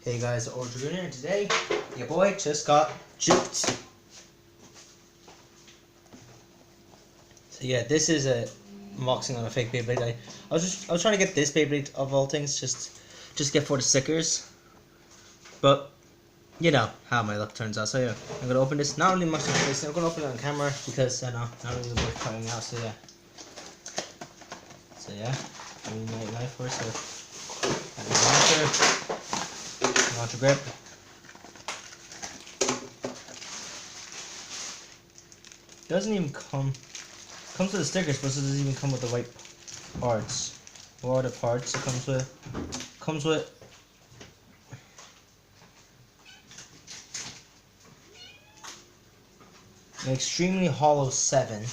Hey guys, Ultra Junior, and today your boy just got juked. So yeah, this is a unboxing on a fake Beyblade. I was trying to get this Beyblade of all things, just get for the stickers. But you know how my luck turns out. So yeah, I'm gonna open this. Not really much of this. I'm gonna open it on camera because I know not really worth cutting out. So yeah, I need my knife first. So launcher grip. Doesn't even comes with the stickers, but it doesn't even come with the right parts. What are the parts it comes with? Comes with an extremely hollow 7.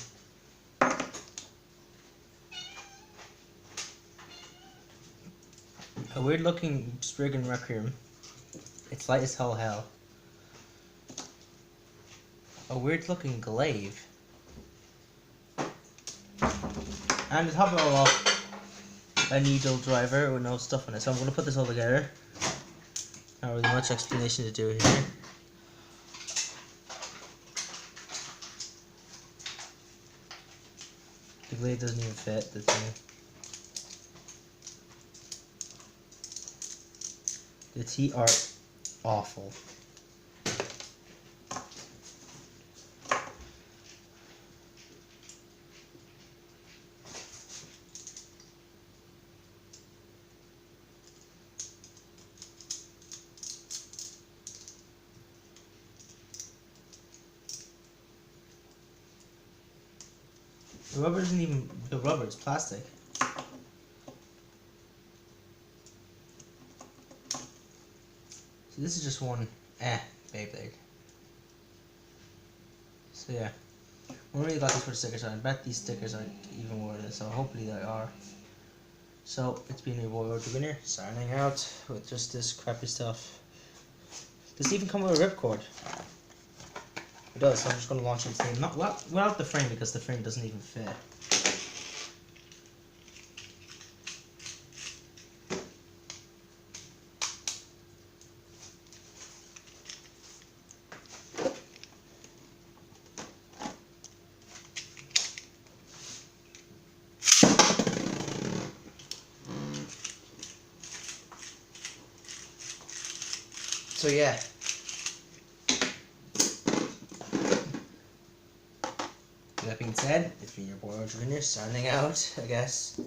A weird looking spriggan requiem. It's light as hell. A weird looking glaive. And to top it all off, a needle driver with no stuff on it. So I'm going to put this all together. Not really much explanation to do here. The glaive doesn't even fit the thing. The teeth are awful. The rubber isn't even the rubber, it's plastic. So this is just one Beyblade. So yeah. I really got this for the stickers, I bet these stickers aren't even worth it, so hopefully they are. So it's been your boy Ultra Junior signing out with just this crappy stuff. Does it even come with a ripcord? It does, so I'm just going to launch it today. Not without the frame, because the frame doesn't even fit. So yeah. That being said, it's been your boy Ultra Junior signing out, I guess.